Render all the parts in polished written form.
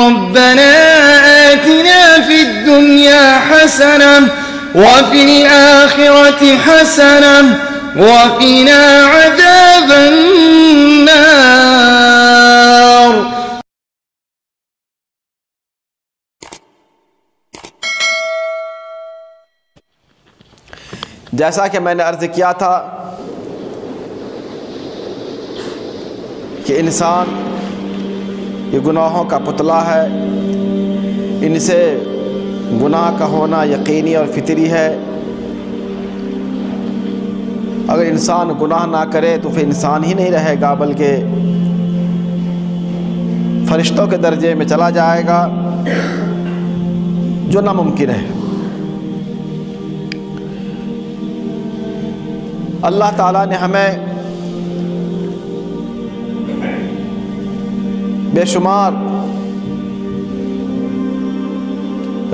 ربنا آتنا في الدنيا حسنة وفي الآخرة حسنة وقنا عذاب النار. جیسا کہ میں نے عرض کیا تھا کہ انسان یہ گناہوں کا پتلا ہے، ان سے گناہ کا ہونا یقینی اور فطری ہے. اگر انسان گناہ نہ کرے تو پھر انسان ہی نہیں رہے گا، بلکہ فرشتوں کے درجے میں چلا جائے گا، جو ناممکن ہے. اللہ تعالیٰ نے ہمیں بے شمار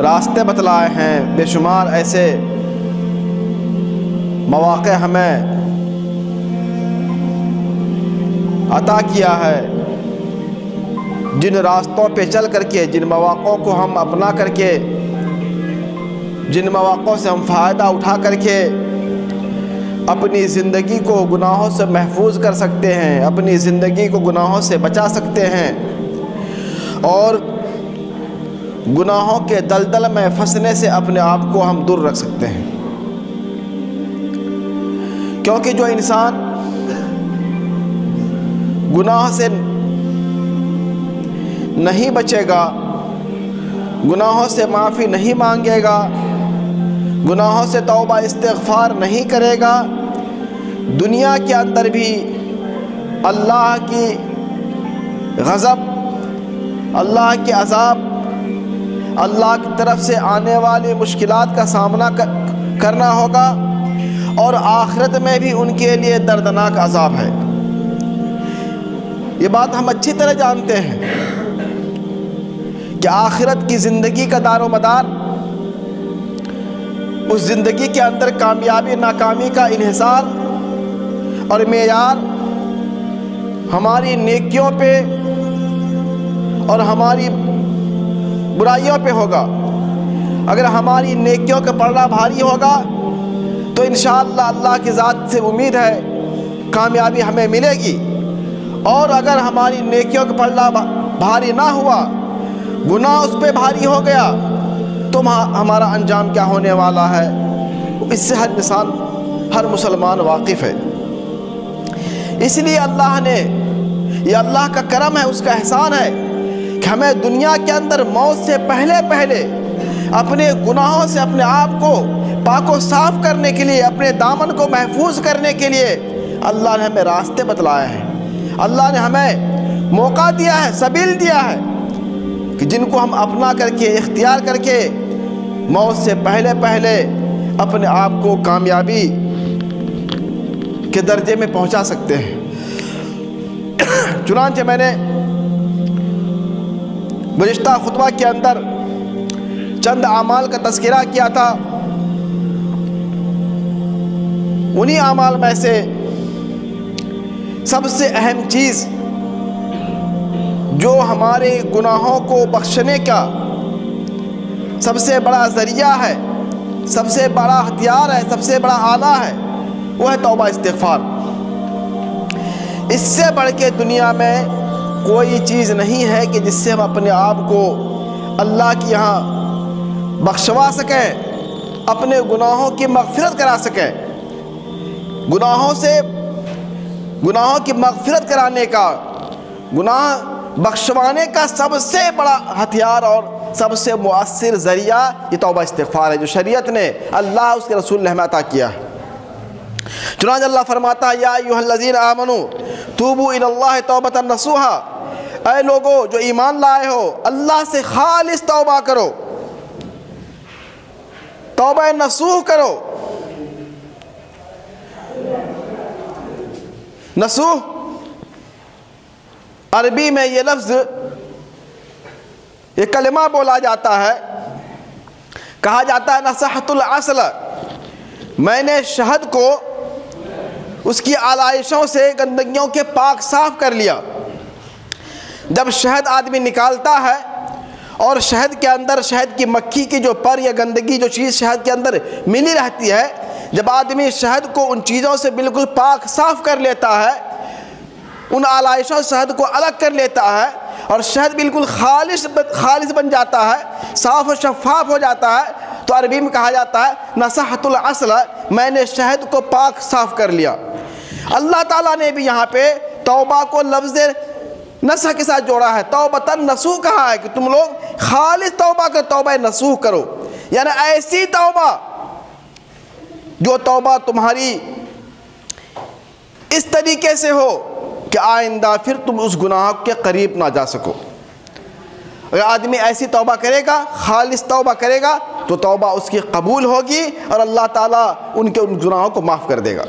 راستے بتلائے ہیں، بے شمار ایسے مواقع ہمیں عطا کیا ہے جن راستوں پہ چل کر کے، جن مواقعوں کو ہم اپنا کر کے، جن مواقعوں سے ہم فائدہ اٹھا کر کے اپنی زندگی کو گناہوں سے محفوظ کر سکتے ہیں، اپنی زندگی کو گناہوں سے بچا سکتے ہیں اور گناہوں کے دلدل میں پھنسنے سے اپنے آپ کو ہم دور رکھ سکتے ہیں. کیونکہ جو انسان گناہ سے نہیں بچے گا، گناہوں سے معافی نہیں مانگے گا، گناہوں سے توبہ استغفار نہیں کرے گا، دنیا کے اندر بھی اللہ کی غضب، اللہ کے عذاب، اللہ کی طرف سے آنے والی مشکلات کا سامنا کرنا ہوگا، اور آخرت میں بھی ان کے لیے دردناک عذاب ہے. یہ بات ہم اچھی طرح جانتے ہیں کہ آخرت کی زندگی کا دار و مدار، اس زندگی کے اندر کامیابی ناکامی کا انحصار اور معیار ہماری نیکیوں پہ اور ہماری برائیوں پہ ہوگا. اگر ہماری نیکیوں کا پلڑا بھاری ہوگا تو انشاءاللہ اللہ کی ذات سے امید ہے کامیابی ہمیں ملے گی، اور اگر ہماری نیکیوں کا پلڑا بھاری نہ ہوا، گناہ اس پہ بھاری ہو گیا، تو ہمارا انجام کیا ہونے والا ہے اس سے ہر انسان، ہر مسلمان واقف ہے. اس لیے اللہ نے، یہ اللہ کا کرم ہے، اس کا احسان ہے کہ ہمیں دنیا کے اندر موت سے پہلے اپنے گناہوں سے اپنے آپ کو پاک و صاف کرنے کے لیے، اپنے دامن کو محفوظ کرنے کے لیے اللہ نے ہمیں راستے بتلائے ہیں. اللہ نے ہمیں موقع دیا ہے، سبیل دیا ہے کہ جن کو ہم اپنا کر کے، اختیار کر کے موت سے پہلے اپنے آپ کو کامیابی کے درجے میں پہنچا سکتے ہیں. چنانچہ میں نے گزشتہ خطبہ کے اندر چند اعمال کا تذکرہ کیا تھا. انہی اعمال میں سے سب سے اہم چیز جو ہمارے گناہوں کو بخشنے کا سب سے بڑا ذریعہ ہے، سب سے بڑا ہتھیار ہے، سب سے بڑا آلہ ہے، وہ ہے توبہ استغفار. اس سے بڑھ کے دنیا میں کوئی چیز نہیں ہے کہ جس سے ہم اپنے آپ کو اللہ کے یہاں بخشوا سکیں، اپنے گناہوں کی مغفرت کرا سکیں. گناہوں کی مغفرت کرانے کا، گناہ بخشوانے کا سب سے بڑا ہتھیار اور سب سے مؤثر ذریعہ یہ توبہ استغفار ہے، جو شریعت نے، اللہ اس کے رسول نے ہمیں عطا کیا ہے. چنانچہ اللہ فرماتا ہے یا ایھا الذین آمنوا توبوا الی اللہ توبۃ نصوحا، اے لوگو جو ایمان لائے ہو اللہ سے خالص توبہ کرو، توبہ نصوح کرو. نصوح عربی میں یہ لفظ، یہ کلمہ بولا جاتا ہے، کہا جاتا ہے نصحت العسل، میں نے شہد کو اس کی آلائشوں سے، گندگیوں کے پاک صاف کر لیا. جب شہد آدمی نکالتا ہے اور شہد کے اندر شہد کی مکھی کی جو پر یا گندگی جو چیز شہد کے اندر ملی رہتی ہے، جب آدمی شہد کو ان چیزوں سے بالکل پاک صاف کر لیتا ہے، ان آلائشوں سے شہد کو الگ کر لیتا ہے اور شہد بالکل خالص بن جاتا ہے، صاف و شفاف ہو جاتا ہے، تو عربی میں کہا جاتا ہے نصحت العسل، میں نے شہد کو پاک صاف کر لیا۔ اللہ تعالیٰ نے بھی یہاں پہ توبہ کو لفظ نصح کے ساتھ جوڑا ہے، توبۃ نصوح کہا ہے کہ تم لوگ خالص توبہ کرو، توبہ نصوح کرو، یعنی ایسی توبہ جو توبہ تمہاری اس طریقے سے ہو کہ آئندہ پھر تم اس گناہ کے قریب نہ جا سکو۔ اگر آدمی ایسی توبہ کرے گا، خالص توبہ کرے گا، تو توبہ اس کی قبول ہوگی اور اللہ تعالیٰ ان گناہوں کو معاف کر دے گا۔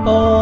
Oh